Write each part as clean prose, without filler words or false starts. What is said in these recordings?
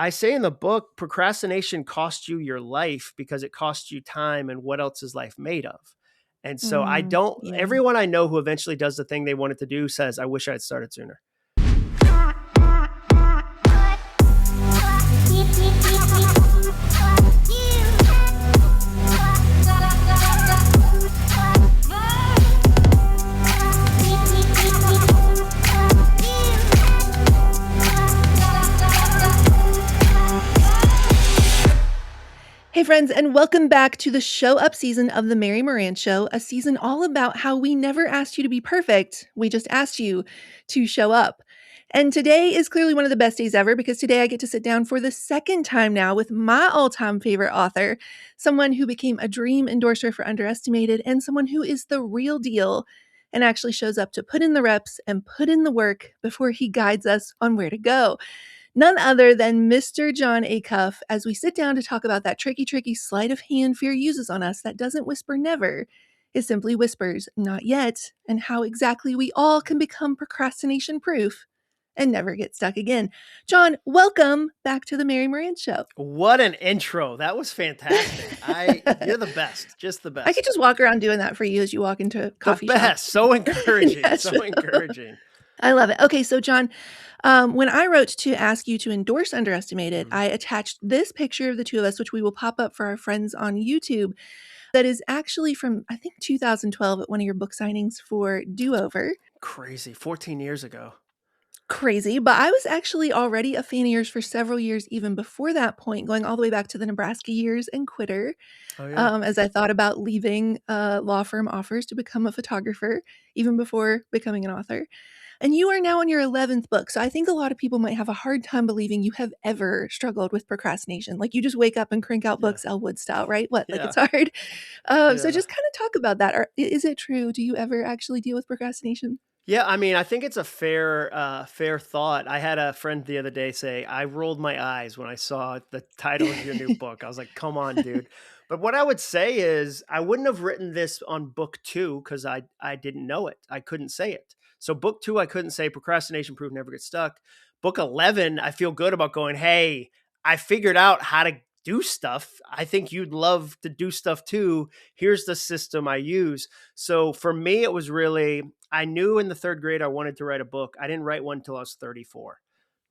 I say in the book, procrastination costs you your life because it costs you time, and what else is life made of? And so Yeah. everyone I know who eventually does the thing they wanted to do says, I wish I had started sooner. Hey, friends, and welcome back to the Show Up season of The Mary Moran Show, a season all about how we never asked you to be perfect. We just asked you to show up. And today is clearly one of the best days ever because today I get to sit down for the second time now with my all-time favorite author, someone who became a dream endorser for Underestimated, and someone who is the real deal and actually shows up to put in the reps and put in the work before he guides us on where to go. None other than Mr. John Acuff, as we sit down to talk about that tricky sleight of hand fear uses on us that doesn't whisper never. It simply whispers not yet, and how exactly we all can become procrastination proof and never get stuck again. John, welcome back to the Mary Moran Show. What an intro. That was fantastic. You're the best. Just the best. I could just walk around doing that for you as you walk into coffee shops. The best. So encouraging. So encouraging. I love it. Okay, so John, when I wrote to ask you to endorse Underestimated, I attached this picture of the two of us, which we will pop up for our friends on YouTube, that is actually from, I think, 2012 at one of your book signings for Do Over. Crazy. 14 years ago. Crazy. But I was actually already a fan of yours for several years, even before that point, going all the way back to the Nebraska years and Quitter. Oh, yeah. As I thought about leaving law firm offers to become a photographer, even before becoming an author. And you are now on your 11th book. So I think a lot of people might have a hard time believing you have ever struggled with procrastination. Like you just wake up and crank out books Elwood style, right? Like it's hard. So just kind of talk about that. Is it true? Do you ever actually deal with procrastination? Yeah, I mean, I think it's a fair thought. I had a friend the other day say, I rolled my eyes when I saw the title of your new book. I was like, come on, dude. But what I would say is I wouldn't have written this on book 2 because I didn't know it. I couldn't say it. So book 2, I couldn't say procrastination proof never get stuck. Book 11, I feel good about going, hey, I figured out how to do stuff. I think you'd love to do stuff too. Here's the system I use. So for me, it was really, I knew in the 3rd grade I wanted to write a book. I didn't write one until I was 34.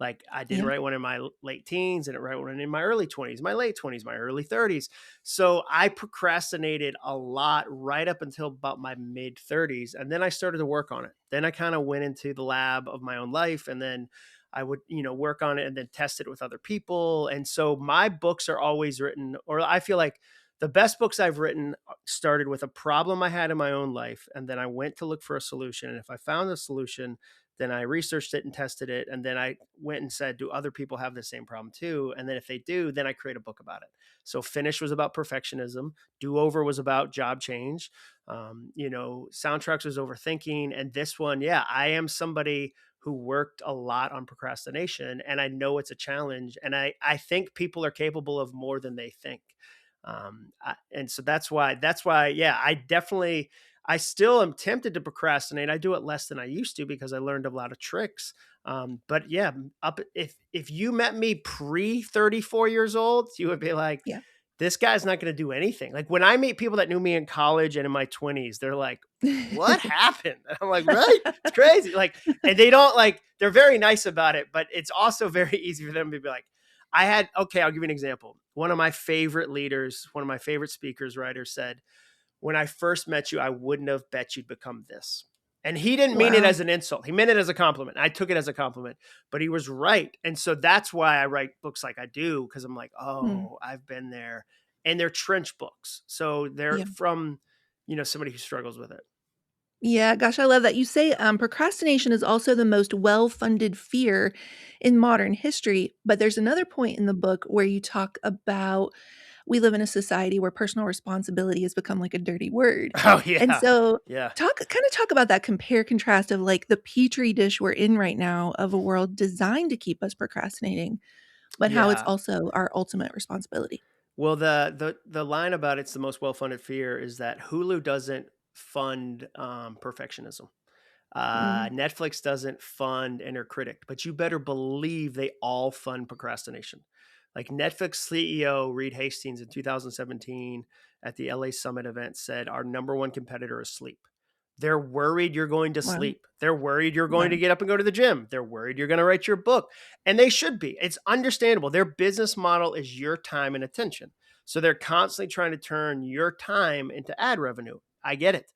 Like I didn't write one in my late teens, I didn't write one in my early 20s, my late 20s, my early 30s. So I procrastinated a lot right up until about my mid 30s. And then I started to work on it. Then I kind of went into the lab of my own life, and then I would, work on it and then test it with other people. And so my books are always written, or I feel like the best books I've written started with a problem I had in my own life. And then I went to look for a solution. And if I found a solution, then I researched it and tested it. And then I went and said, do other people have the same problem too? And then if they do, then I create a book about it. So Finish was about perfectionism. Do Over was about job change. Soundtracks was overthinking. And this one, I am somebody who worked a lot on procrastination, and I know it's a challenge. And I think people are capable of more than they think. And so that's why, I still am tempted to procrastinate. I do it less than I used to because I learned a lot of tricks. But if you met me pre 34 years old, you would be like, this guy's not going to do anything. Like when I meet people that knew me in college and in my 20s, they're like, what happened? And I'm like, right? It's crazy. Like, and they don't they're very nice about it, but it's also very easy for them to be like, I'll give you an example. One of my favorite leaders, one of my favorite speakers, writers said, when I first met you, I wouldn't have bet you'd become this. And he didn't mean it as an insult. He meant it as a compliment. I took it as a compliment, but he was right. And so that's why I write books like I do, because I'm like, I've been there. And they're trench books. So they're from, somebody who struggles with it. Yeah, gosh, I love that. You say procrastination is also the most well-funded fear in modern history. But there's another point in the book where you talk about we live in a society where personal responsibility has become like a dirty word. Oh, yeah. And so talk about that compare contrast of like the petri dish we're in right now of a world designed to keep us procrastinating, but how it's also our ultimate responsibility. Well, the line about it's the most well-funded fear is that Hulu doesn't fund perfectionism. Mm, Netflix doesn't fund Inner Critic, but you better believe they all fund procrastination. Like Netflix CEO Reed Hastings in 2017 at the LA Summit event said, our number one competitor is sleep. They're worried you're going to wow, sleep. They're worried you're going to wow. get up and go to the gym. They're worried you're going to write your book. And they should be. It's understandable. Their business model is your time and attention. So they're constantly trying to turn your time into ad revenue. I get it,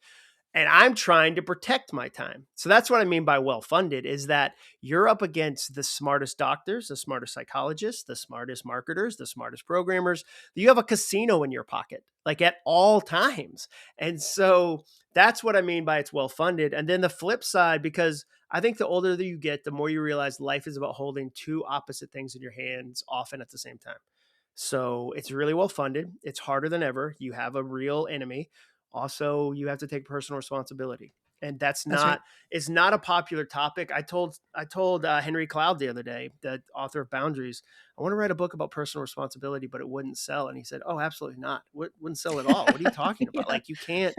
and I'm trying to protect my time. So that's what I mean by well funded is that you're up against the smartest doctors, the smartest psychologists, the smartest marketers, the smartest programmers. You have a casino in your pocket, like at all times. And so that's what I mean by it's well funded. And then the flip side, because I think the older that you get, the more you realize life is about holding two opposite things in your hands often at the same time. So it's really well funded. It's harder than ever. You have a real enemy. Also, you have to take personal responsibility. And that's That's right. not, it's not a popular topic. I told Henry Cloud the other day, the author of Boundaries, I want to write a book about personal responsibility, but it wouldn't sell. And he said, "Oh, absolutely not. Wouldn't sell at all. What are you talking about? Yeah, Like you can't,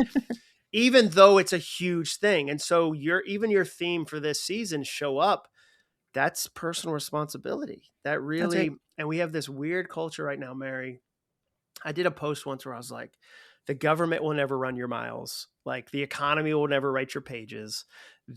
even though it's a huge thing." And so your theme for this season, Show Up, that's personal responsibility. That that's really, right. and we have this weird culture right now, Mary. I did a post once where I was like, the government will never run your miles. Like the economy will never write your pages.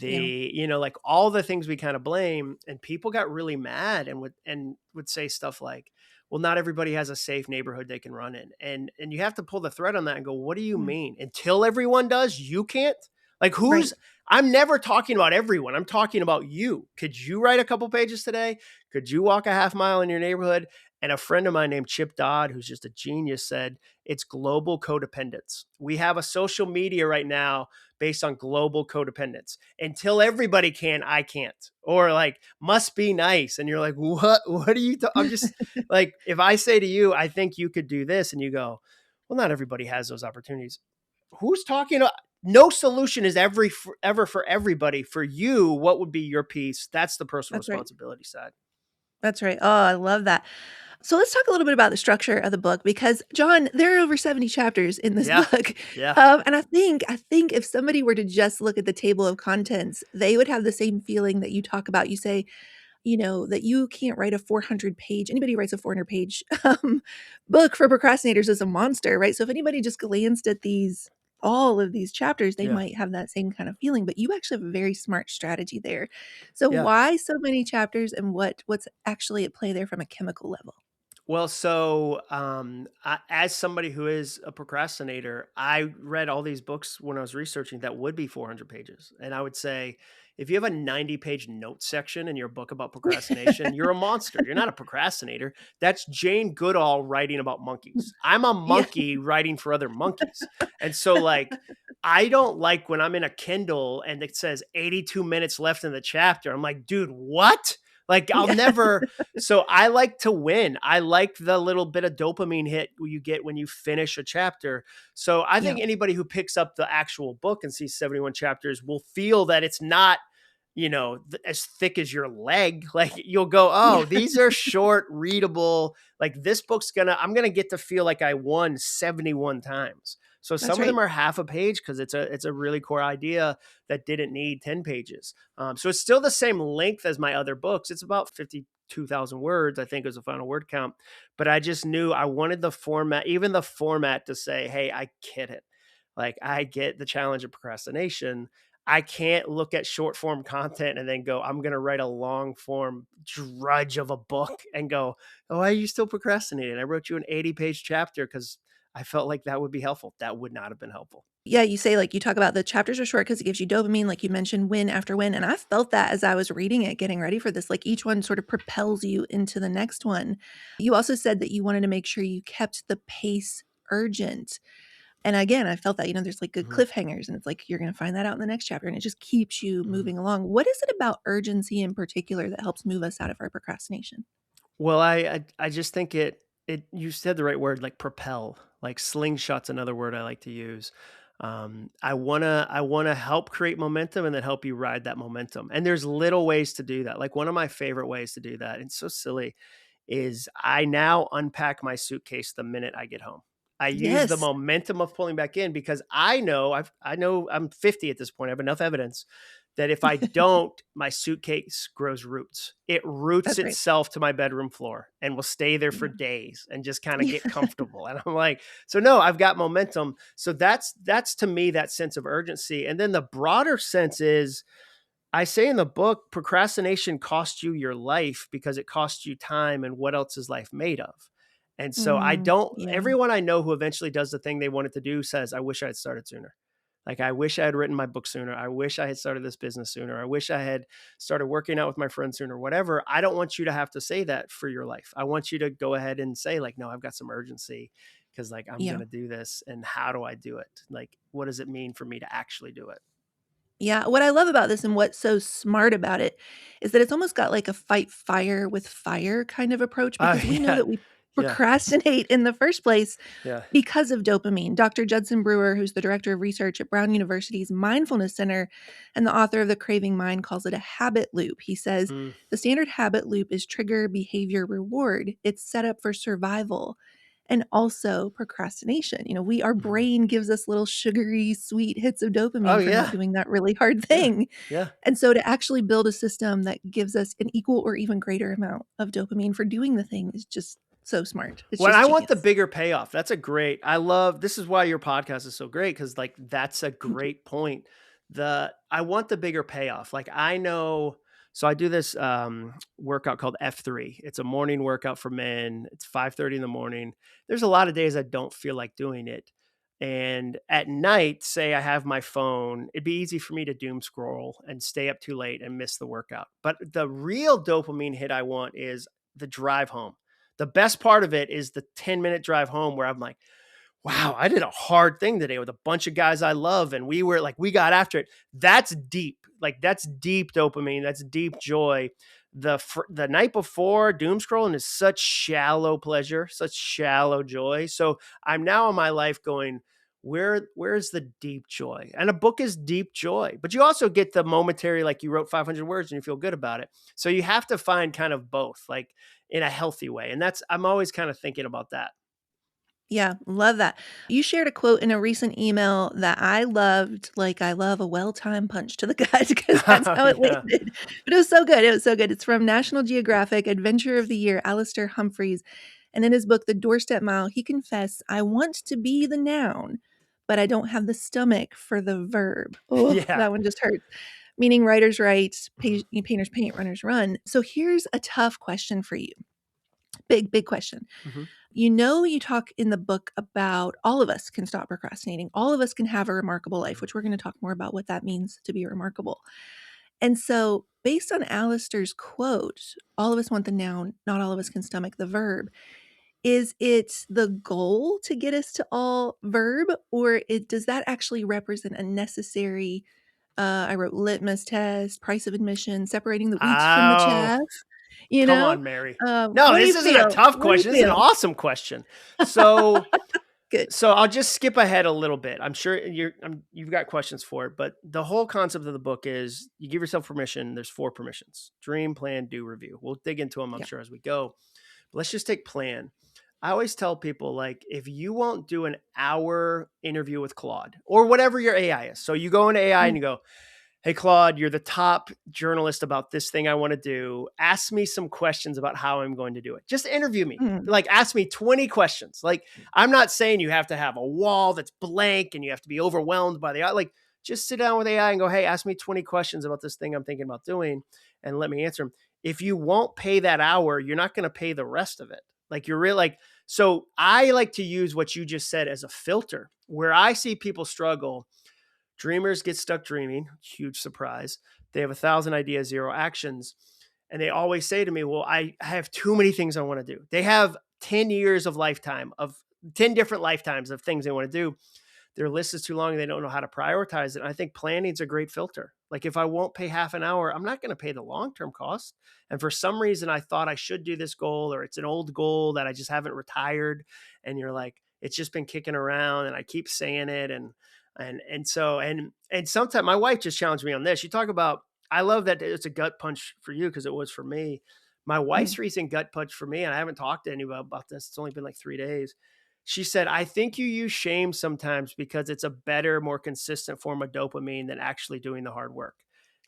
Yeah. Like all the things we kind of blame. And people got really mad and would say stuff like, well, not everybody has a safe neighborhood they can run in. And you have to pull the thread on that and go, what do you Mm, mean? Until everyone does, you can't? Like right. I'm never talking about everyone. I'm talking about you. Could you write a couple pages today? Could you walk a half mile in your neighborhood? And a friend of mine named Chip Dodd, who's just a genius, said it's global codependence. We have a social media right now based on global codependence. Until everybody can, I can't. Or like, must be nice. And you're like, what? What are you? I'm just like, if I say to you, I think you could do this, and you go, well, not everybody has those opportunities. Who's talking about? No solution is ever for everybody. For you, what would be your piece? That's the personal That's right. responsibility side. That's right. Oh, I love that. So let's talk a little bit about the structure of the book because John, there are over 70 chapters in this Yeah. book. Yeah. And I think if somebody were to just look at the table of contents, they would have the same feeling that you talk about. You say, that you can't write a 400-page anybody who writes a 400-page, book for procrastinators is a monster, right? So if anybody just glanced at all of these chapters, they Yeah. might have that same kind of feeling, but you actually have a very smart strategy there. So Yeah. why so many chapters and what's actually at play there from a chemical level? Well, so as somebody who is a procrastinator, I read all these books when I was researching that would be 400 pages. And I would say, if you have a 90-page note section in your book about procrastination, you're a monster. You're not a procrastinator. That's Jane Goodall writing about monkeys. I'm a Yeah, monkey writing for other monkeys. And so, like, I don't like when I'm in a Kindle and it says 82 minutes left in the chapter. I'm like, dude, what? Like, I'll yeah, never, so I like to win. I like the little bit of dopamine hit you get when you finish a chapter. So I yeah, think anybody who picks up the actual book and sees 71 chapters will feel that it's not, as thick as your leg. Like you'll go, yeah, oh, these are short, readable. Like this I'm gonna get to feel like I won 71 times. So that's some of them right. are half a page because it's a really core idea that didn't need 10 pages. So it's still the same length as my other books. It's about 52,000 words, I think, is the final word count. But I just knew I wanted the format, even the format, to say, hey, I get it. Like, I get the challenge of procrastination. I can't look at short form content and then go, I'm going to write a long form drudge of a book and go, oh, are you still procrastinating? I wrote you an 80-page chapter because I felt like that would be helpful. That would not have been helpful. Yeah, you say, like, you talk about the chapters are short because it gives you dopamine, like you mentioned, win after win, and I felt that as I was reading it, getting ready for this, like, each one sort of propels you into the next one. You also said that you wanted to make sure you kept the pace urgent, and again, I felt that, there's, like, good Mhm, cliffhangers, and it's like, you're gonna find that out in the next chapter, and it just keeps you mhm. moving along. What is it about urgency in particular that helps move us out of our procrastination? Well, I just think it you said the right word, like propel, like slingshot's another word I like to use. I wanna help create momentum and then help you ride that momentum. And there's little ways to do that. Like one of my favorite ways to do that, and it's so silly, is I now unpack my suitcase the minute I get home. I use the Yes. momentum of pulling back in because I know I'm 50 at this point. I have enough evidence that if I don't, my suitcase grows roots. It roots That's right. itself to my bedroom floor and will stay there for Yeah. days and just kind of get comfortable. And I'm like, so no, I've got momentum. So that's to me that sense of urgency. And then the broader sense is I say in the book, procrastination costs you your life because it costs you time, and what else is life made of? And so I don't, Yeah. everyone I know who eventually does the thing they wanted to do says, I wish I had started sooner. Like, I wish I had written my book sooner. I wish I had started this business sooner. I wish I had started working out with my friends sooner, whatever. I don't want you to have to say that for your life. I want you to go ahead and say, like, no, I've got some urgency because, like, I'm going Yeah. to do this. And how do I do it? Like, what does it mean for me to actually do it? Yeah, what I love about this and what's so smart about it is that it's almost got like a fight fire with fire kind of approach Oh, because we know yeah. that we Yeah. procrastinate in the first place Yeah. because of dopamine. Dr. Judson Brewer, who's the director of research at Brown University's Mindfulness Center and the author of The Craving Mind, calls it a habit loop. He says Mm, the standard habit loop is trigger, behavior, reward. It's set up for survival and also procrastination. Our mhm. brain gives us little sugary, sweet hits of Oh, dopamine for not yeah. doing that really hard Yeah. thing. Yeah. And so to actually build a system that gives us an equal or even greater amount of dopamine for doing the thing is just so smart. It's When just I want the genius. bigger payoff, that's a great, I love, this is why your podcast is so great. Cause like, that's a Thank you. great point. I want the bigger payoff. Like I know, so I do this workout called F3. It's a morning workout for men. It's 5:30 in the morning. There's a lot of days I don't feel like doing it. And at night, say I have my phone, it'd be easy for me to doom scroll and stay up too late and miss the workout. But the real dopamine hit I want is the drive home. The best part of it is the 10-minute drive home where I'm like, wow, I did a hard thing today with a bunch of guys I love. And we were like, we got after it. That's deep. Like that's deep dopamine. That's deep joy. The night before doom scrolling is such shallow pleasure, such shallow joy. So I'm now in my life going, where's the deep joy? And a book is deep joy, but you also get the momentary, like you wrote 500 words and you feel good about it. So you have to find kind of both, like in a healthy way. And I'm always kind of thinking about that. Yeah, love that. You shared a quote in a recent email that I loved, like I love a well-timed punch to the gut because that's how it Yeah. landed. But it was so good. It was so good. It's from National Geographic Adventure of the Year, Alistair Humphreys. And in his book, The Doorstep Mile, he confessed, I want to be the noun, but I don't have the stomach for the verb. Oh, Yeah. that one just hurts. Meaning writers write, Mhm, painters paint, runners run. So here's a tough question for you. Big, big question. mhm, You talk in the book about all of us can stop procrastinating. All of us can have a remarkable life, mhm. which we're going to talk more about what that means to be remarkable. And so, based on Alistair's quote, all of us want the noun, not all of us can stomach the verb. Is it the goal to get us to all verb, or does that actually represent a necessary, I wrote litmus test, price of admission, separating the wheat from the Oh, chaff? You come know? on, Mary. No, What do this you isn't a feel? tough What do you question. This is an feel? awesome question. So, Good. so I'll just skip ahead a little bit. I'm sure you've got questions for it, but the whole concept of the book is you give yourself permission. There's 4 permissions: dream, plan, do, review. We'll dig into them, I'm Yeah. sure, as we go. But let's just take plan. I always tell people, like, if you won't do an hour interview with Claude or whatever your AI is, so you go into AI and Mm, you go, hey, Claude, you're the top journalist about this thing I want to do. Ask me some questions about how I'm going to do it. Just interview me. mm. Like, ask me 20 questions. Like, I'm not saying you have to have a wall that's blank and you have to be overwhelmed by like, just sit down with AI and go, hey, ask me 20 questions about this thing I'm thinking about doing and let me answer them. If you won't pay that hour, you're not going to pay the rest of it. Like, you're really like, so I like to use what you just said as a filter where I see people struggle. Dreamers get stuck dreaming, huge surprise. They have 1,000 ideas, 0 actions. And they always say to me, well, I have too many things I want to do. They have 10 years of lifetime of 10 different lifetimes of things they want to do. Their list is too long and they don't know how to prioritize it. And I think planning is a great filter. Like if I won't pay half an hour, I'm not going to pay the long-term cost. And for some reason I thought I should do this goal, or it's an old goal that I just haven't retired. And you're like, it's just been kicking around and I keep saying it. And sometimes my wife just challenged me on this. You talk about, I love that it's a gut punch for you because it was for me. My Mhm. wife's recent gut punch for me, and I haven't talked to anybody about this. It's only been like 3 days. She said, I think you use shame sometimes because it's a better, more consistent form of dopamine than actually doing the hard work.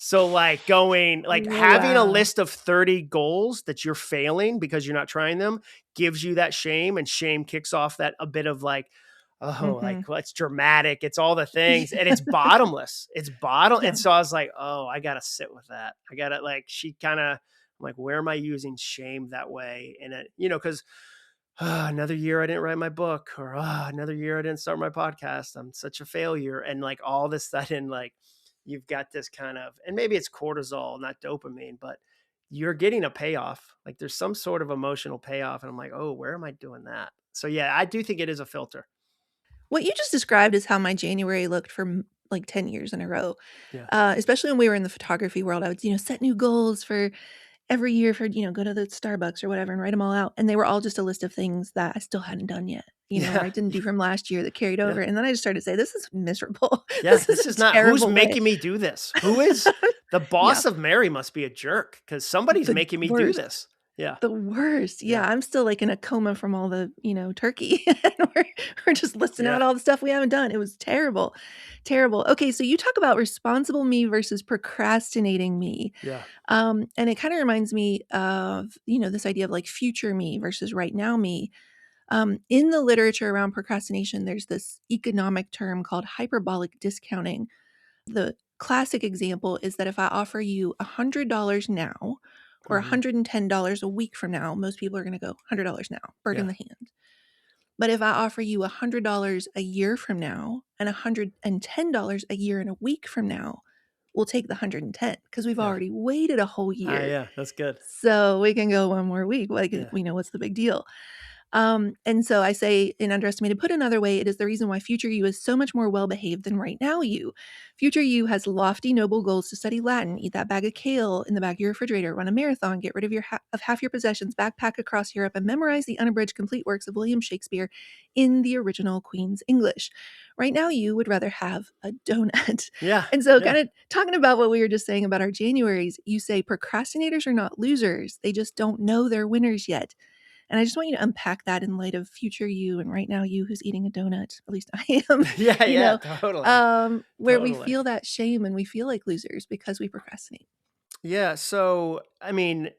So like having a Wow. list of 30 goals that you're failing because you're not trying them gives you that shame, and shame kicks off that a bit of like, oh, Mhm. like well, it's dramatic. It's all the things and Yeah. it's bottomless. It's bottom. Yeah. And so I was like, oh, I got to sit with that. I got to like, she kind of, I'm like, where am I using shame that way? And it, cause another year I didn't write my book, or another year I didn't start my podcast. I'm such a failure. And like all of a sudden, like you've got this kind of, and maybe it's cortisol, not dopamine, but you're getting a payoff. Like there's some sort of emotional payoff. And I'm like, oh, where am I doing that? So yeah, I do think it is a filter. What you just described is how my January looked for, like, 10 years in a row, Yeah. especially when we were in the photography world. I would, set new goals for every year for, go to the Starbucks or whatever and write them all out, and they were all just a list of things that I still hadn't done yet, or Yeah. I didn't do from last year that carried Yeah. over, and then I just started to say, "This is miserable. Yeah. This is This a is not, who's terrible way." making me do this? Who is the Yeah, boss of Mary must be a jerk because somebody's the making me do worst. this. Yeah. The worst. Yeah, Yeah. I'm still, like, in a coma from all the, turkey, and we're just listing Yeah. out all the stuff we haven't done. It was terrible, terrible. Okay, so you talk about responsible me versus procrastinating me, Yeah. and it kinda reminds me of, this idea of, like, future me versus right now me. In the literature around procrastination, there's this economic term called hyperbolic discounting. The classic example is that if I offer you $100 now or Hmm. $110 a week from now, most people are going to go $100 now, bird in Yeah. the hand. But if I offer you $100 a year from now and $110 a year and a week from now, we'll take the 110 because we've Yeah. already waited a whole year. Yeah. That's good. So we can go one more week. Like, Yeah. we know what's the big deal. And so I say in underestimated, put another way, it is the reason why future you is so much more well behaved than right now you. Future you has lofty, noble goals to study Latin, eat that bag of kale in the back of your refrigerator, run a marathon, get rid of of half your possessions, backpack across Europe, and memorize the unabridged complete works of William Shakespeare in the original Queen's English. Right now, you would rather have a donut. Yeah. And so, Yeah. kind of talking about what we were just saying about our Januaries, you say procrastinators are not losers; they just don't know they're winners yet. And I just want you to unpack that in light of future you and right now you who's eating a donut, at least I am, Yeah. Yeah. Totally. where we Totally. feel that shame and we feel like losers because we procrastinate. Yeah. So, I mean,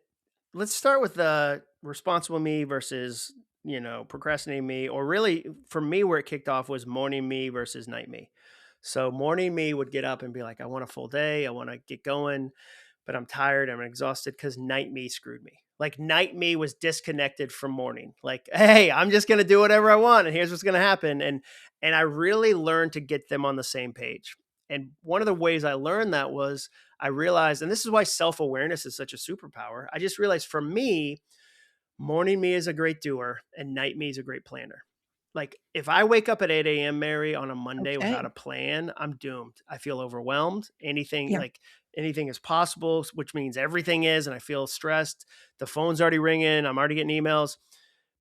let's start with the responsible me versus, procrastinating me, or really for me, where it kicked off was morning me versus night me. So, morning me would get up and be like, I want a full day. I want to get going, but I'm tired. I'm exhausted because night me screwed me. Like, night me was disconnected from morning. Like, hey, I'm just going to do whatever I want. And here's what's going to happen. And I really learned to get them on the same page. And one of the ways I learned that was I realized, and this is why self awareness is such a superpower. I just realized for me, morning me is a great doer and night me is a great planner. Like if I wake up at 8 a.m., Mary, on a Monday without Okay. a plan, I'm doomed. I feel overwhelmed. Anything Yeah. like anything is possible, which means everything is, and I feel stressed. The phone's already ringing. I'm already getting emails.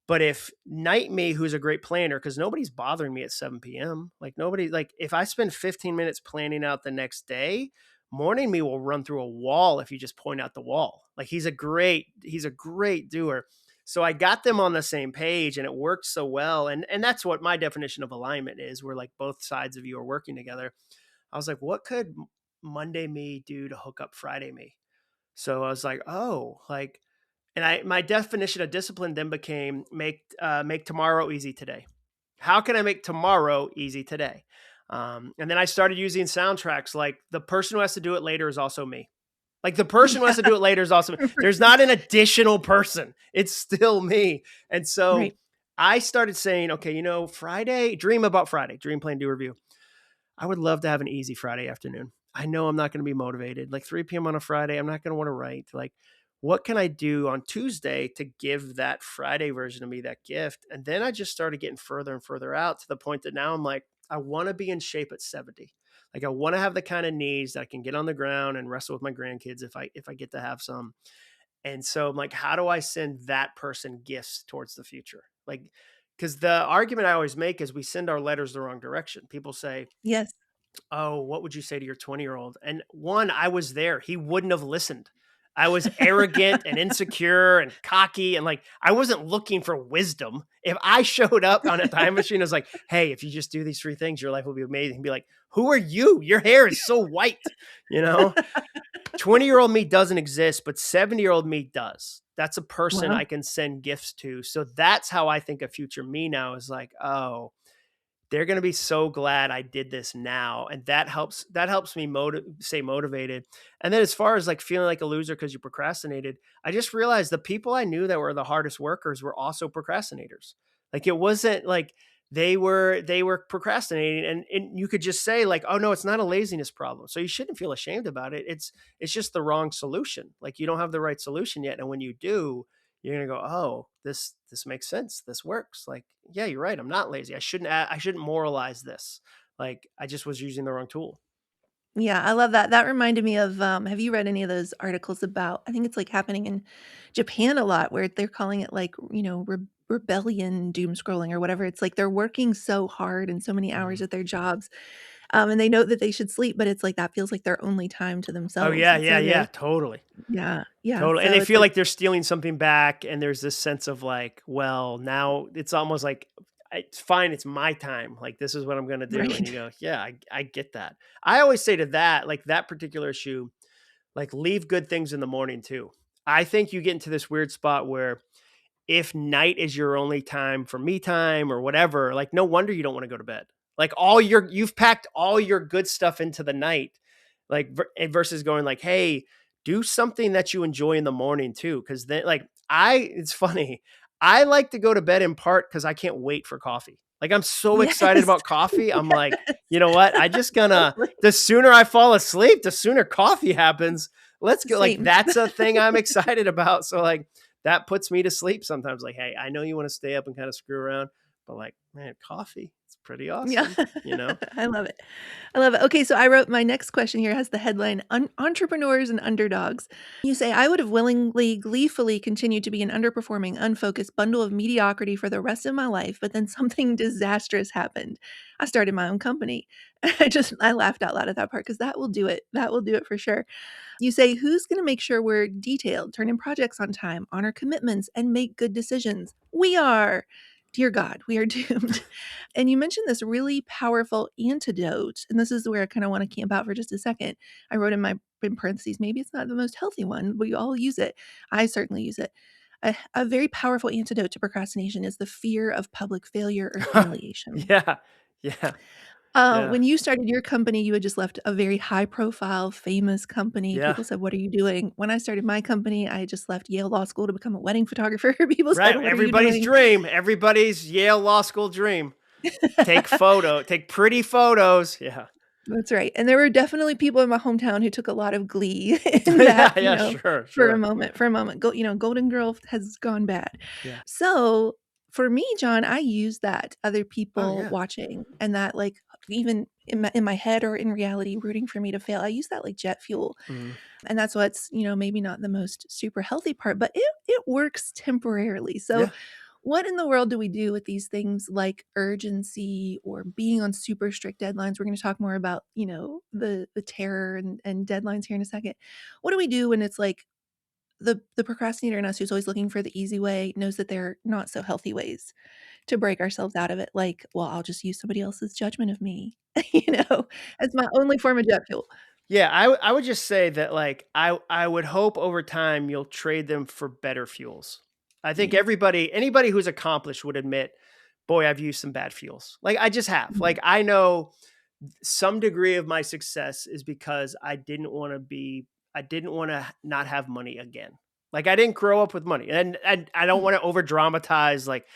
But if night me, who's a great planner, because nobody's bothering me at 7 p.m., like nobody, like if I spend 15 minutes planning out the next day, morning me will run through a wall if you just point out the wall. Like he's a great doer. So I got them on the same page and it worked so well. And that's what my definition of alignment is, where like both sides of you are working together. I was like, what could Monday me do to hook up Friday me? So I was like, oh, like, and I my definition of discipline then became make tomorrow easy today. How can I make tomorrow easy today? And then I started using soundtracks. Like the person who has to do it later is also me. Like the person who has Yeah. to do it later is also me. There's not an additional person. It's still me. And so Right. I started saying, okay, Friday, dream about Friday, dream plan, do review. I would love to have an easy Friday afternoon. I know I'm not going to be motivated. Like 3 p.m. on a Friday, I'm not going to want to write. Like, what can I do on Tuesday to give that Friday version of me that gift? And then I just started getting further and further out to the point that now I'm like, I want to be in shape at 70. Like I want to have the kind of knees that I can get on the ground and wrestle with my grandkids if I get to have some. And so I'm like, how do I send that person gifts towards the future? Like, because the argument I always make is we send our letters the wrong direction. People say, Yes. oh, what would you say to your 20-year-old? And one, I was there. He wouldn't have listened. I was arrogant and insecure and cocky, and like I wasn't looking for wisdom. If I showed up on a time machine, I was like, "Hey, if you just do these three things, your life will be amazing." He'd be like, "Who are you? Your hair is so white." You know, 20-year-old me doesn't exist, but 70-year-old me does. That's a person Wow. I can send gifts to. So that's how I think of future me now is like, oh, they're going to be so glad I did this now. And that helps me stay motivated. And then as far as like feeling like a loser because you procrastinated, I just realized the people I knew that were the hardest workers were also procrastinators. Like it wasn't like they were procrastinating, and you could just say like, oh no, it's not a laziness problem. So you shouldn't feel ashamed about it. It's just the wrong solution. Like you don't have the right solution yet. And when you do, you're gonna go, oh, this makes sense. This works. Like, yeah, you're right. I'm not lazy. I shouldn't moralize this. Like, I just was using the wrong tool. Yeah, I love that. That reminded me of, have you read any of those articles about I think it's, like, happening in Japan a lot where they're calling it, like, rebellion doom scrolling or whatever. It's like they're working so hard and so many hours Mhm. at their jobs, and they know that they should sleep, but it's like that feels like their only time to Oh themselves. yeah, It's yeah, so yeah. good. Totally, Yeah, yeah, totally. And so they it's feel like like they're stealing something back, and there's this sense of like, well, now it's almost like it's fine. It's my time. Like this is what I'm gonna do. And you right. go, yeah, I get that. I always say to that, like that particular issue, like leave good things in the morning too. I think you get into this weird spot where if night is your only time for me time or whatever, like no wonder you don't want to go to bed. Like you've packed all your good stuff into the night, like versus going like, hey, do something that you enjoy in the morning too. Cause then like it's funny. I like to go to bed in part because I can't wait for coffee. Like I'm so excited Yes. about coffee. I'm like, Yes, you know what? I just gonna totally. the sooner I fall asleep, the sooner coffee happens. Let's go. Like Same. that's a thing I'm excited about. So like that puts me to sleep sometimes. Like, hey, I know you want to stay up and kind of screw around, but like, man, coffee, it's pretty Yeah. awesome, you know? I love it. I love it. Okay, so I wrote my next question here has the headline Entrepreneurs and Underdogs. You say, I would have willingly, gleefully continued to be an underperforming, unfocused bundle of mediocrity for the rest of my life, but then something disastrous happened. I started my own company. I laughed out loud at that part because that will do it. That will do it for sure. You say, who's going to make sure we're detailed, turn in projects on time, honor commitments, and make good decisions? We are. Dear God, we are doomed. And you mentioned this really powerful antidote. And this is where I kind of want to camp out for just a second. I wrote in parentheses, maybe it's not the most healthy one, but you all use it. I certainly use it. A very powerful antidote to procrastination is the fear of public failure or humiliation. Yeah. Yeah. Yeah. When you started your company, you had just left a very high profile, famous company. Yeah. People said, "What are you doing?" When I started my company, I had just left Yale Law School to become a wedding photographer. People Right. said, "What are you Everybody's doing?" dream, everybody's Yale Law School dream. Take pretty photos. Yeah. That's right, and there were definitely people in my hometown who took a lot of glee in Yeah. that, Yeah. Sure. for a Sure. moment Golden Girl has gone bad. Yeah. So, for me, John, I use that other Oh, people yeah. watching and that, like, even in my head or in reality rooting for me to fail, I use that like jet fuel, Mhm. and that's what's, maybe not the most super healthy part, but it works temporarily. So, Yeah. what in the world do we do with these things like urgency or being on super strict deadlines? We're gonna talk more about, the terror and deadlines here in a second. What do we do when it's like the procrastinator in us who's always looking for the easy way knows that there are not so healthy ways to break ourselves out of it? Like, well, I'll just use somebody else's judgment of me, as my only form of jet fuel. Yeah, I would just say that like I would hope over time you'll trade them for better fuels. I think Yeah. anybody who's accomplished would admit, boy, I've used some bad fuels. Like I just have. Mhm. Like I know some degree of my success is because I didn't want to not have money again. Like I didn't grow up with money. And I don't Mm. want to over dramatize like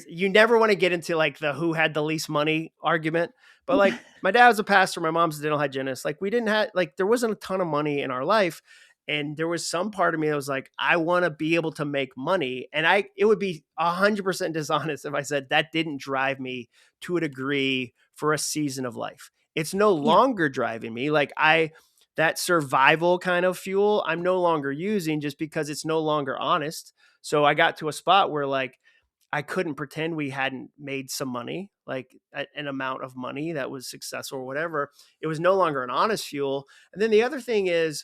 you never want to get into like the who had the least money argument. But like my dad was a pastor, my mom's a dental hygienist. Like we didn't have like there wasn't a ton of money in our life. And there was some part of me that was like, I want to be able to make money. And it would be 100% dishonest if I said that didn't drive me to a degree for a season of life. It's no Yeah. longer driving me. That survival kind of fuel, I'm no longer using just because it's no longer honest. So I got to a spot where like I couldn't pretend we hadn't made some money, like an amount of money that was successful or whatever. It was no longer an honest fuel. And then the other thing is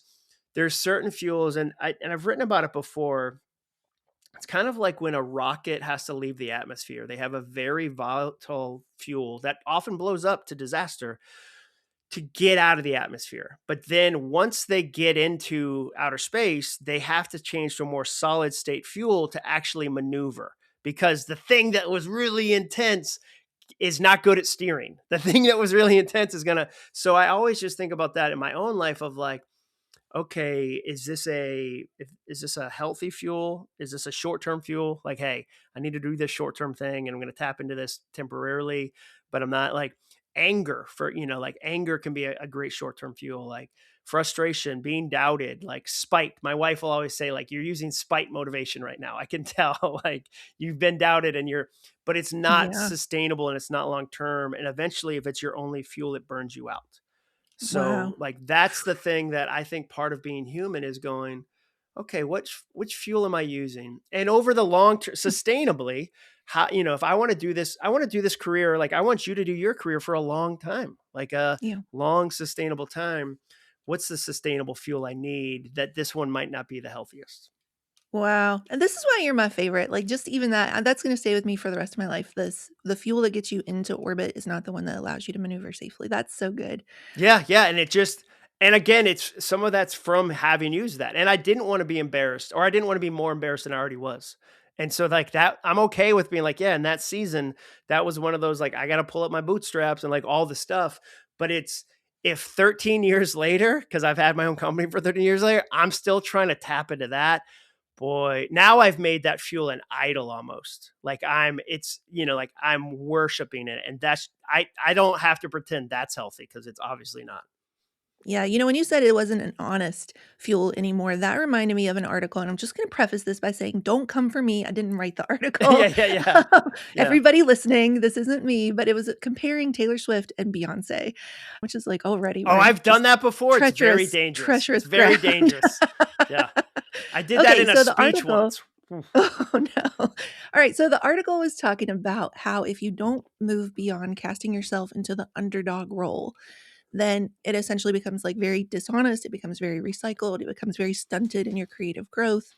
there's certain fuels, and I've written about it before. It's kind of like when a rocket has to leave the atmosphere. They have a very volatile fuel that often blows up to disaster to get out of the atmosphere. But then once they get into outer space, they have to change to a more solid state fuel to actually maneuver, because the thing that was really intense is not good at steering. The thing that was really intense is going to. So I always just think about that in my own life of like, okay, is this a healthy fuel? Is this a short-term fuel? Like, hey, I need to do this short-term thing and I'm going to tap into this temporarily, but I'm not like anger for, like anger can be a great short-term fuel, like frustration, being doubted, like spite. My wife will always say, like, you're using spite motivation right now. I can tell, like, you've been doubted but it's not Yeah. sustainable and it's not long-term. And eventually, if it's your only fuel, it burns you out. So, Wow. like, that's the thing that I think part of being human is going, okay, which fuel am I using? And over the long term, sustainably, how, if I want to do this, I want to do this career. Like, I want you to do your career for a long time, like a Yeah. long, sustainable time. What's the sustainable fuel I need that this one might not be the healthiest? Wow, and this is why you're my favorite, like, just even that's gonna stay with me for the rest of my life. The fuel that gets you into orbit is not the one that allows you to maneuver safely. That's so good. Yeah, yeah, and again, it's some of that's from having used that, and I didn't wanna be embarrassed, or I didn't wanna be more embarrassed than I already was, and so, like, that I'm okay with being like, yeah, in that season, that was one of those, like, I gotta pull up my bootstraps and, like, all the stuff, but it's if 13 years later, because 'cause I've had my own company for 13 years later, I'm still trying to tap into that, boy, now I've made that fuel an idol almost, like, like, I'm worshiping it, and I don't have to pretend that's healthy because it's obviously not. Yeah, when you said it wasn't an honest fuel anymore, that reminded me of an article, and I'm just gonna preface this by saying, don't come for me, I didn't write the Yeah, article. yeah, yeah. Yeah. Everybody listening, this isn't me, but it was comparing Taylor Swift and Beyoncé, which is, like, already Oh, we're in I've done just that before. It's very treacherous, dangerous. It's treacherous very ground. dangerous. Yeah. I did that Okay, in a so the speech article once. Oof. Oh, no. Alright, so the article was talking about how if you don't move beyond casting yourself into the underdog role, then it essentially becomes, like, very dishonest, it becomes very recycled, it becomes very stunted in your creative growth,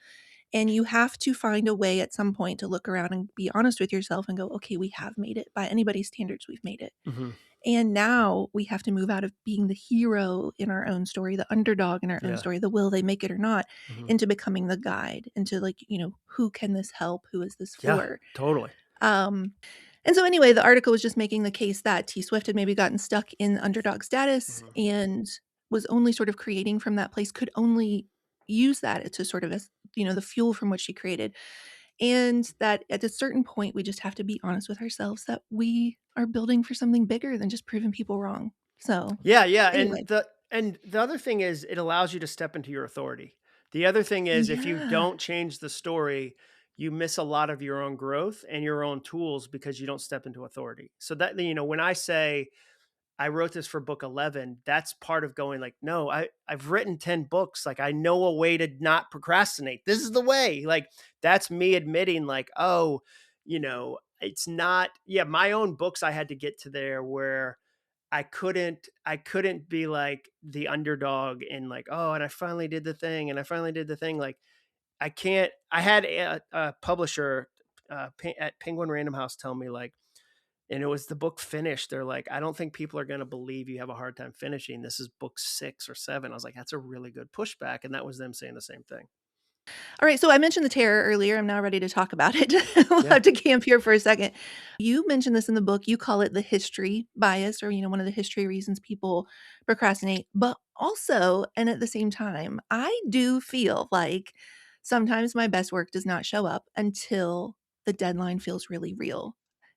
and you have to find a way at some point to look around and be honest with yourself and go, "Okay, we have made it. By anybody's standards, we've made it." Mhm. And now we have to move out of being the hero in our own story, the underdog in our own Yeah. story, the will they make it or not, Mhm. into becoming the guide, into like, who can this help? Who is this Yeah, for? totally. Um, and so anyway, the article was just making the case that T Swift had maybe gotten stuck in underdog status Mhm. and was only sort of creating from that place, could only use that to sort of as, the fuel from which she created. And that at a certain point, we just have to be honest with ourselves that we are building for something bigger than just proving people wrong. So, Yeah, yeah, anyway. and the other thing is it allows you to step into your authority. The other thing is if you Yeah. don't change the story, you miss a lot of your own growth and your own tools because you don't step into authority. So that, when I say I wrote this for book 11, that's part of going like, no, I've written 10 books. Like, I know a way to not procrastinate. This is the way. Like, that's me admitting like, oh, it's not, yeah, my own books. I had to get to there where I couldn't be like the underdog and like, oh, and I finally did the thing and I finally did the thing. Like, I can't, I had a publisher at Penguin Random House tell me like, and it was the book finished. They're like, I don't think people are going to believe you have a hard time finishing. This is book 6 or 7. I was like, that's a really good pushback. And that was them saying the same thing. Alright, so I mentioned the terror earlier, I'm now ready to talk about it. We'll Yeah. have to camp here for a second. You mentioned this in the book, you call it the history bias or, one of the history reasons people procrastinate, but also and at the same time, I do feel like sometimes my best work does not show up until the deadline feels really real.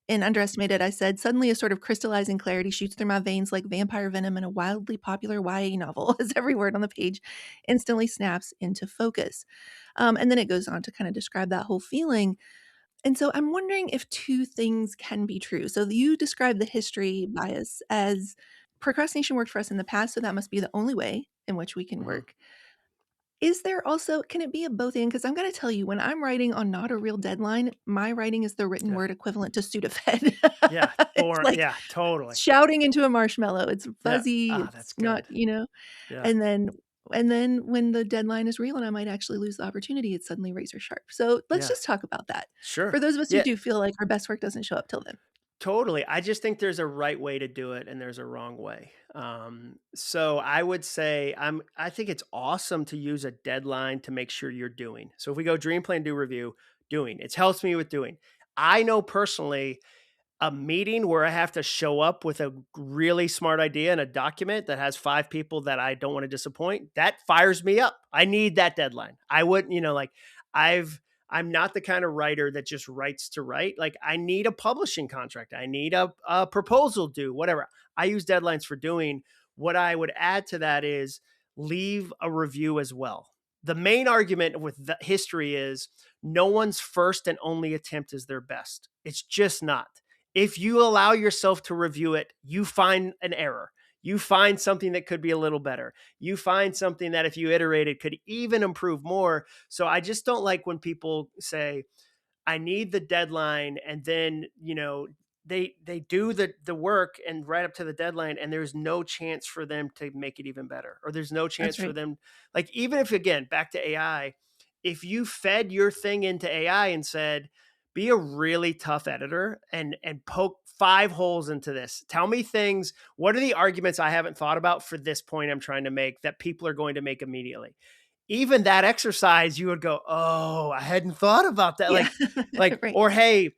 In Underestimated, I said, "Suddenly a sort of crystallizing clarity shoots through my veins like vampire venom in a wildly popular YA novel as every word on the page instantly snaps into focus." And then it goes on to kind of describe that whole feeling. And so I'm wondering if two things can be true. So you describe the history bias as procrastination worked for us in the past, so that must be the only way in which we can Hmm. work. Is there also can it be a both and? Because I'm gonna tell you, when I'm writing on not a real deadline, my writing is the written Yeah. word equivalent to Sudafed. Yeah. It's like Yeah, totally. shouting into a marshmallow. It's Yeah. fuzzy, Ah, it's that's not, good. Yeah. and then And then when the deadline is real and I might actually lose the opportunity, it's suddenly razor sharp. So let's Yeah, just talk about that. For sure. those of us who Yeah, do feel like our best work doesn't show up till then. totally. I just think there's a right way to do it and there's a wrong way. So I would say I think it's awesome to use a deadline to make sure you're doing. So if we go dream plan, do review, doing. It helps me with doing. I know personally a meeting where I have to show up with a really smart idea and a document that has 5 people that I don't want to disappoint, that fires me up. I need that deadline. I wouldn't, like I've I'm not the kind of writer that just writes to write. Like I need a publishing contract. I need a proposal due, whatever. I use deadlines for doing. What I would add to that is leave a review as well. The main argument with the history is no one's first and only attempt is their best. It's just not. If you allow yourself to review it, you find an error. You find something that could be a little better. You find something that if you iterated could even improve more. So I just don't like when people say, I need the deadline, and then they do the work and right up to the deadline, and there's no chance for them to make it even better, or there's no chance That's for right. them, like even if again back to AI, if you fed your thing into AI and said, be a really tough editor and poke 5 holes into this. Tell me things. What are the arguments I haven't thought about for this point I'm trying to make that people are going to make immediately? Even that exercise, you would go, "Oh, I hadn't thought about that." Yeah. Right. Or hey,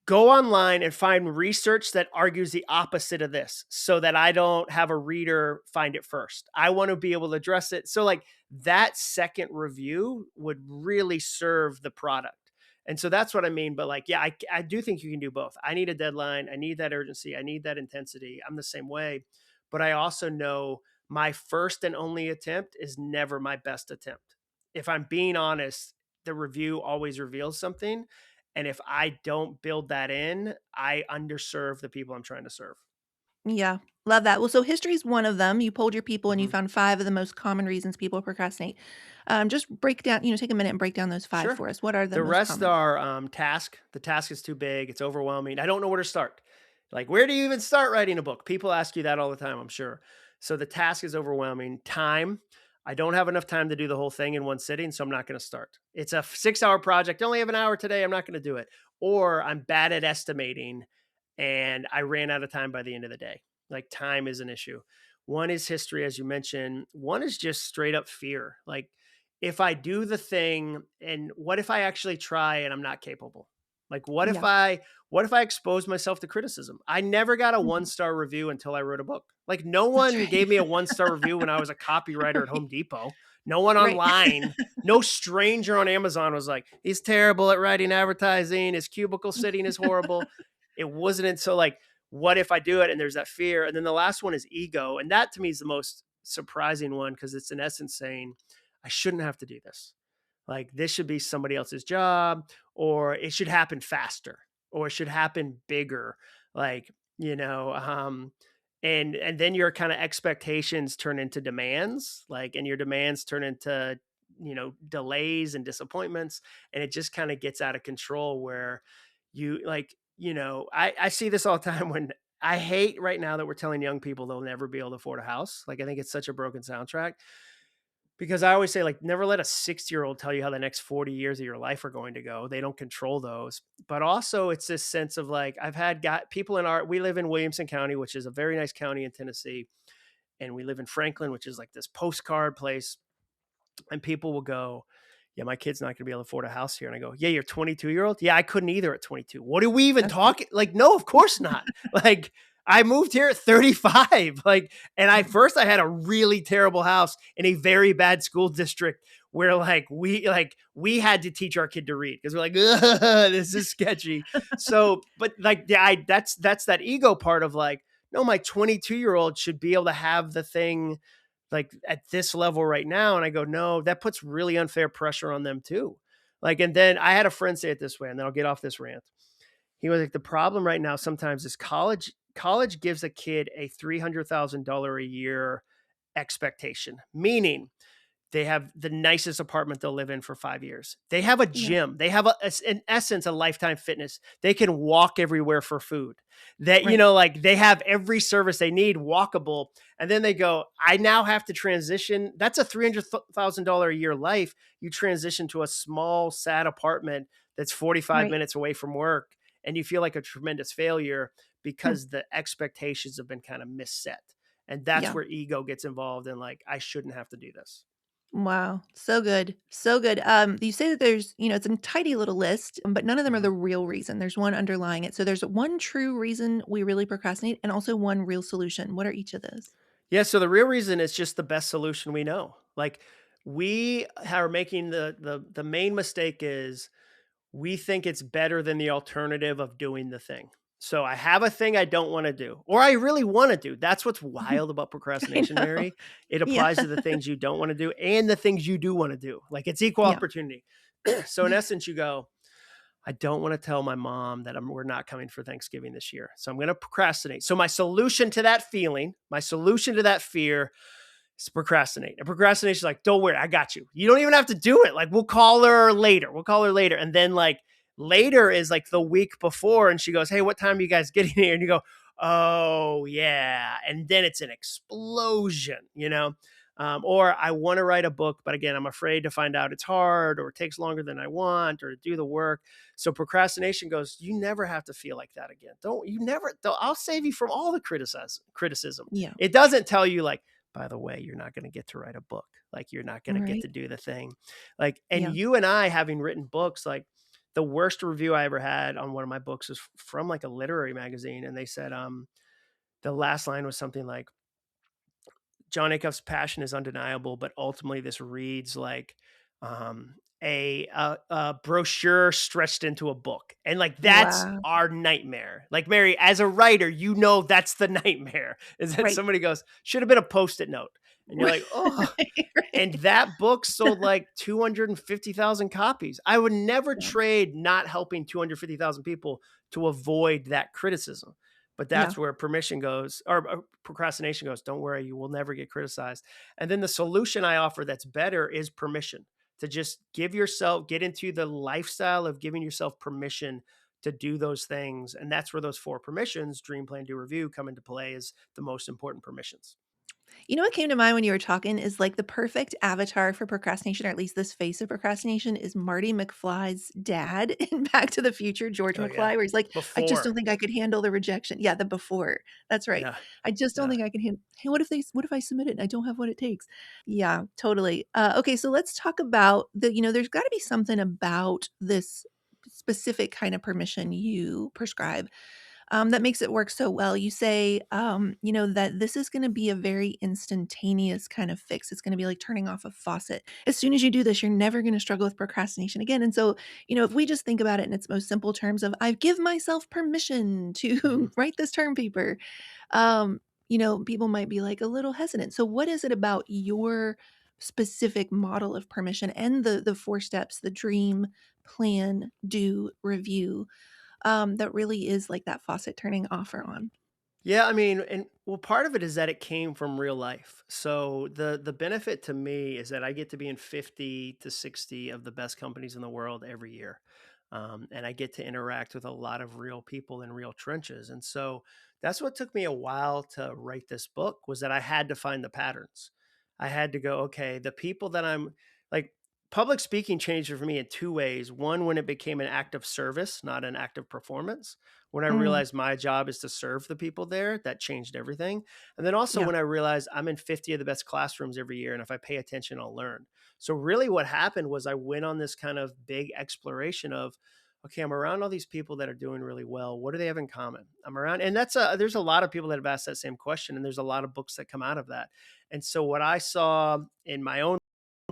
go online and find research that argues the opposite of this so that I don't have a reader find it first. I want to be able to address it. So, like, that second review would really serve the product. And so that's what I mean. But, like, yeah, I do think you can do both. I need a deadline. I need that urgency. I need that intensity. I'm the same way. But I also know my first and only attempt is never my best attempt. If I'm being honest, the review always reveals something, and if I don't build that in, I underserve the people I'm trying to serve. Yeah. Love that. Well, so history is one of them. You polled your people and you Mhm. found 5 of the most common reasons people procrastinate. Just break down, take a minute and break down those 5 Sure. for us. What are the The most rest common? are task. The task is too big. It's overwhelming. I don't know where to start. Like, where do you even start writing a book? People ask you that all the time, I'm sure. So the task is overwhelming. Time. I don't have enough time to do the whole thing in one sitting, so I'm not going to start. It's a 6 hour project. I only have an hour today. I'm not going to do it. Or I'm bad at estimating and I ran out of time by the end of the day. Like, time is an issue. One is history, as you mentioned. One is just straight up fear. Like, if I do the thing, and what if I actually try and I'm not capable? Like, Yeah. what if I expose myself to criticism? I never got a Mhm. 1-star review until I wrote a book. Like, no That's one right. gave me a 1-star review when I was a copywriter at Home Right. Depot. No one Right. online, no stranger on Amazon was like, he's terrible at writing advertising. His cubicle sitting is horrible. It wasn't until like, what if I do it? And there's that fear. And then the last one is ego. And that to me is the most surprising one because it's in essence saying, I shouldn't have to do this. Like, this should be somebody else's job, or it should happen faster, or it should happen bigger. Like, and then your kind of expectations turn into demands, like, and your demands turn into, delays and disappointments. And it just kind of gets out of control where you like, I see this all the time when I hate right now that we're telling young people they'll never be able to afford a house. Like, I think it's such a broken soundtrack because I always say, like, never let a 60-year-old tell you how the next 40 years of your life are going to go. They don't control those. But also, it's this sense of like, I've had got people we live in Williamson County, which is a very nice county in Tennessee. And we live in Franklin, which is like this postcard place. And people will go, yeah, my kid's not going to be able to afford a house here. And I go, yeah, you're 22-year-old. Yeah, I couldn't either at 22. What are we even That's right. talking? Like, no, of course not. Like, I moved here at 35. Like, and I had a really terrible house in a very bad school district where we had to teach our kid to read because we're like, "Ugh, this is sketchy." So, but like, yeah, that's that ego part of like, no, my 22-year-old should be able to have the thing like at this level right now. And I go, no, that puts really unfair pressure on them too. Like, and then I had a friend say it this way, and then I'll get off this rant. He was like, the problem right now sometimes is college gives a kid a $300,000 a year expectation, meaning They have the nicest apartment they'll live in for 5 years. They have a Yeah. gym. They have in essence, a lifetime fitness. They can walk everywhere for food. That, Right. like they have every service they need walkable. And then they go, I now have to transition. That's a $300,000 a year life. You transition to a small, sad apartment that's 45 Right. minutes away from work. And you feel like a tremendous failure Hmm. because the expectations have been kind of misset. And that's Yeah. where ego gets involved in like, I shouldn't have to do this. Wow. So good. So good. You say that there's, it's a tidy little list, but none of them are Mhm. the real reason. There's one underlying it. So there's one true reason we really procrastinate and also one real solution. What are each of those? Yeah, so the real reason is just the best solution we know. Like we are making the main mistake is we think it's better than the alternative of doing the thing. So I have a thing I don't want to do, or I really want to do. That's what's wild about I procrastination, know. Mary. It Yeah. applies to the things you don't want to do and the things you do want to do. Like it's equal Yeah. opportunity. So in essence, you go, I don't want to tell my mom that we're not coming for Thanksgiving this year. So I'm going to procrastinate. So my solution to that feeling, my solution to that fear is procrastinate. And procrastination is like, don't worry, I got you. You don't even have to do it. Like, we'll call her later. We'll call her later. And then like later is like the week before. And she goes, hey, what time are you guys getting here? And you go, oh yeah. And then it's an explosion. Or I want to write a book, but again, I'm afraid to find out it's hard or it takes longer than I want or to do the work. So procrastination goes, you never have to feel like that again. Don't you never, I'll save you from all the criticism. Yeah. It doesn't tell you like, by the way, you're not going to get to write a book. Like you're not going to get Right. to do the thing. Like, and Yeah. you and I having written books, like the worst review I ever had on one of my books was from like a literary magazine. And they said, the last line was something like, John Acuff's passion is undeniable, but ultimately this reads like a brochure stretched into a book, and like that's Wow. our nightmare. Like Mary, as a writer, that's the nightmare is that Right. somebody goes should have been a post-it note, and you're like, oh. And Right. that book sold like 250,000 copies. I would never Yeah. trade not helping 250,000 people to avoid that criticism. But Yeah. that's where permission goes, or procrastination goes. Don't worry, you will never get criticized. And then the solution I offer that's better is permission to just get into the lifestyle of giving yourself permission to do those things. And that's where those four permissions, dream, plan, do, review, come into play as the most important permissions. You know what came to mind when you were talking is like the perfect avatar for procrastination, or at least this face of procrastination, is Marty McFly's dad in Back to the Future, George Oh, yeah. McFly, where he's like, I just don't Before. think I could handle the rejection. Yeah, the before. That's right. Yeah. I just don't Yeah. think I can handle. Hey, what if I submit it and I don't have what it takes? Yeah, totally. Okay, so let's talk about there's got to be something about this specific kind of permission you prescribe that makes it work so well. You say, that this is going to be a very instantaneous kind of fix. It's going to be like turning off a faucet. As soon as you do this, you're never going to struggle with procrastination again. And so, if we just think about it in its most simple terms of, I give myself permission Mhm. to write this term paper, people might be like a little hesitant. So, what is it about your specific model of permission and the four steps, the dream, plan, do, review, that really is like that faucet turning off or on. Yeah, I mean, and well, part of it is that it came from real life. So the benefit to me is that I get to be in 50 to 60 of the best companies in the world every year. And I get to interact with a lot of real people in real trenches. And so that's what took me a while to write this book was that I had to find the patterns. I had to go, okay, the people that I'm like public speaking changed for me in two ways. One, when it became an act of service, not an act of performance. When I Mm, realized my job is to serve the people there, that changed everything. And then also yeah. when I realized I'm in 50 of the best classrooms every year, and if I pay attention, I'll learn. So really what happened was I went on this kind of big exploration of, okay, I'm around all these people that are doing really well. What do they have in common? I'm around, and there's a lot of people that have asked that same question, and there's a lot of books that come out of that. And so what I saw in my own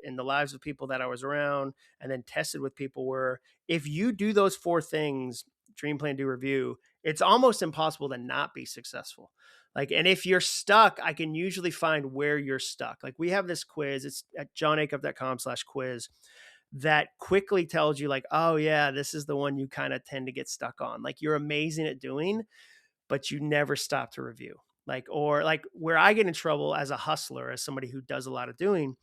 in the lives of people that I was around and then tested with people were if you do those four things, dream, plan, do, review, it's almost impossible to not be successful. Like, and if you're stuck, I can usually find where you're stuck. Like we have this quiz, it's at johnacuff.com/quiz that quickly tells you like, oh yeah, this is the one you kind of tend to get stuck on. Like you're amazing at doing, but you never stop to review. Like, or like where I get in trouble as a hustler, as somebody who does a lot of doing,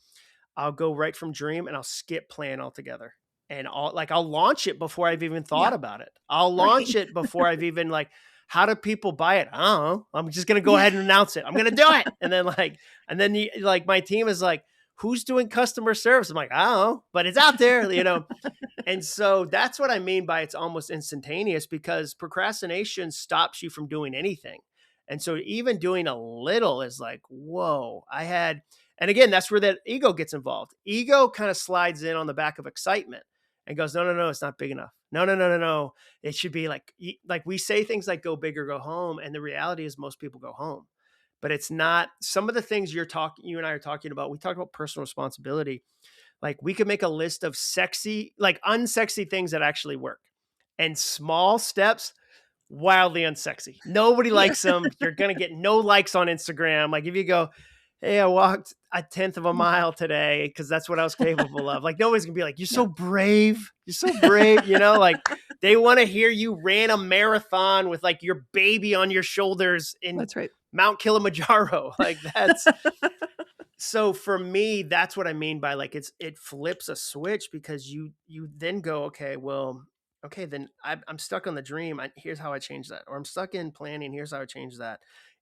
I'll go right from dream and I'll skip plan altogether. And I'll launch it before I've even thought Yeah. about it. I'll Right. launch it before I've even like, how do people buy it? I don't know. I'm just gonna go Yeah. ahead and announce it. I'm gonna do it. And then my team is like, who's doing customer service? I'm like, I don't know, but it's out there. And so that's what I mean by it's almost instantaneous, because procrastination stops you from doing anything. And so even doing a little is like, whoa, and again, that's where that ego gets involved. Ego kind of slides in on the back of excitement and goes, no, no, no, it's not big enough. No, no, no, no, no. It should be like we say things like go big or go home. And the reality is most people go home, but it's not some of the things you and I are talking about. We talked about personal responsibility. Like we could make a list of sexy, like unsexy things that actually work, and small steps, wildly unsexy. Nobody Yeah. likes them. You're going to get no likes on Instagram. Like if you go, hey, I walked a tenth of a mile today because that's what I was capable of. Like nobody's going to be like, you're so No. brave. You're so brave. Like they want to hear you ran a marathon with like your baby on your shoulders in That's right. Mount Kilimanjaro. Like that's so for me, that's what I mean by like it flips a switch, because you then go, okay, well, okay, then I'm stuck on the dream. Here's how I change that, or I'm stuck in planning. Here's how I change that,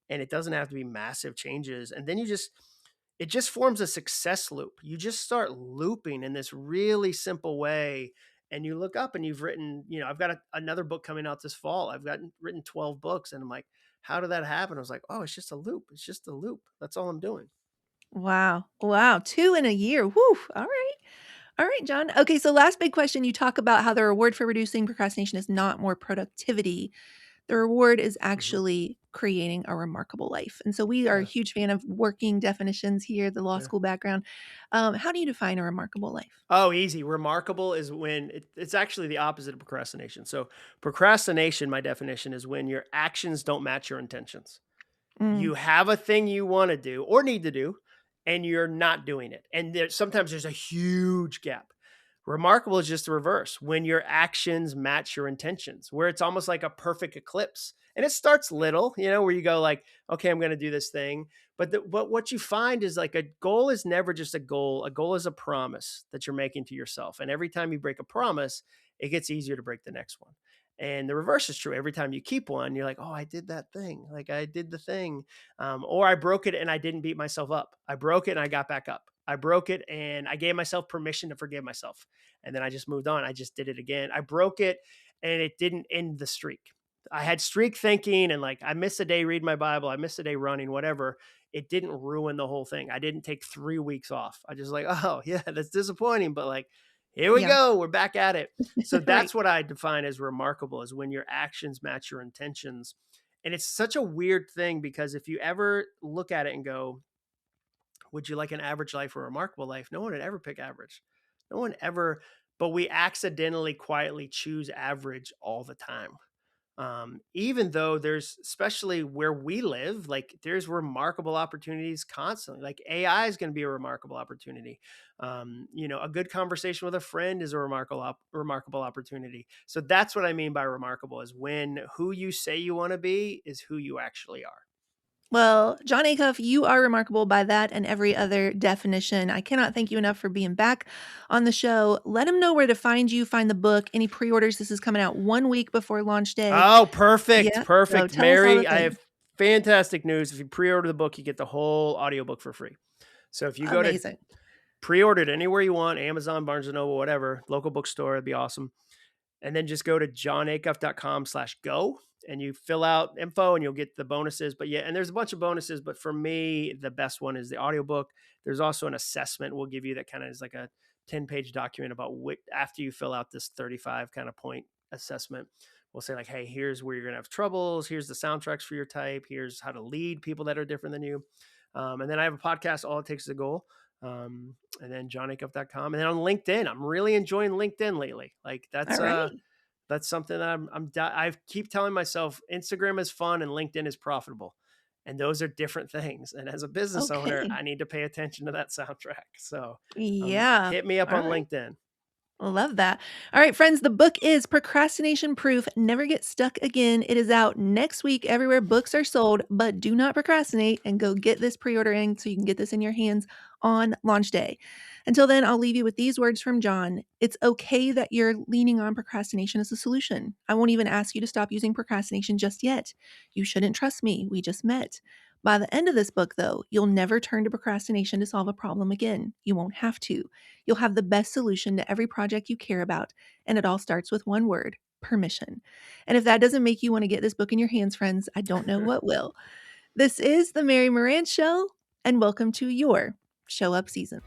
and it doesn't have to be massive changes. And then it just forms a success loop. You just start looping in this really simple way, and you look up and you've written. I've got another book coming out this fall. I've written 12 books, and I'm like, how did that happen? I was like, oh, it's just a loop. It's just a loop. That's all I'm doing. Wow. Wow. 2 in a year. Whew. All right. All right, John. Okay, so last big question, you talk about how the reward for reducing procrastination is not more productivity. The reward is Mhm. actually creating a remarkable life. And so we are a Yeah. huge fan of working definitions here, the law Yeah. school background. How do you define a remarkable life? Oh, easy. Remarkable is when it's actually the opposite of procrastination. So, procrastination, my definition, is when your actions don't match your intentions. Mm, You have a thing you want to do or need to do, and you're not doing it. And sometimes there's a huge gap. Remarkable is just the reverse, when your actions match your intentions, where it's almost like a perfect eclipse. And it starts little, where you go like, okay, I'm going to do this thing. But what you find is like a goal is never just a goal. A goal is a promise that you're making to yourself. And every time you break a promise, it gets easier to break the next one. And the reverse is true. Every time you keep one, you're like, oh, I did that thing. Like I did the thing. Or I broke it and I didn't beat myself up. I broke it and I got back up. I broke it and I gave myself permission to forgive myself. And then I just moved on. I just did it again. I broke it and it didn't end the streak. I had streak thinking and like I missed a day reading my Bible. I missed a day running, whatever. It didn't ruin the whole thing. I didn't take 3 weeks off. I just like, oh, yeah, that's disappointing. But like, here we yeah, go. We're back at it. So right. that's what I define as remarkable, is when your actions match your intentions. And it's such a weird thing, because if you ever look at it and go, would you like an average life or a remarkable life? No one would ever pick average. No one ever, but we accidentally quietly choose average all the time. Even though there's, especially where we live, like there's remarkable opportunities constantly. Like AI is going to be a remarkable opportunity. A good conversation with a friend is a remarkable opportunity. So that's what I mean by remarkable, is when who you say you want to be is who you actually are. Well, John Acuff, you are remarkable by that and every other definition. I cannot thank you enough for being back on the show. Let them know where to find you, find the book, any pre orders. This is coming out 1 week before launch day. Oh, perfect. Yeah. So Perfect. tell us all the Mary, I things. have fantastic news. If you pre-order the book, you get the whole audiobook for free. So if you go to Amazing. pre-order it anywhere you want, Amazon, Barnes and Noble, whatever, local bookstore, it'd be awesome. And then just go to johnacuff.com/go and you fill out info and you'll get the bonuses. But yeah, and there's a bunch of bonuses, but for me, the best one is the audiobook. There's also an assessment we'll give you that kind of is like a 10-page document about what, after you fill out this 35 kind of point assessment, we'll say like, hey, here's where you're going to have troubles. Here's the soundtracks for your type. Here's how to lead people that are different than you. And then I have a podcast, All It Takes is a Goal. And then johnacuff.com. And then on LinkedIn, I'm really enjoying LinkedIn lately. Like All right. that's something that I keep telling myself, Instagram is fun and LinkedIn is profitable. And those are different things. And as a business owner, Okay. I need to pay attention to that soundtrack. So Yeah. hit me up All on right. LinkedIn. Love that. All right, friends, the book is Procrastination Proof Never Get Stuck Again. It is out next week everywhere books are sold, but do not procrastinate and go get this pre order in so you can get this in your hands on launch day. Until then, I'll leave you with these words from John. It's okay that you're leaning on procrastination as a solution. I won't even ask you to stop using procrastination just yet. You shouldn't trust me. We just met. By the end of this book, though, you'll never turn to procrastination to solve a problem again. You won't have to. You'll have the best solution to every project you care about, and it all starts with one word: permission. And if that doesn't make you want to get this book in your hands, friends, I don't know what will. This is the Mary Moran Show, and welcome to your Show Up season.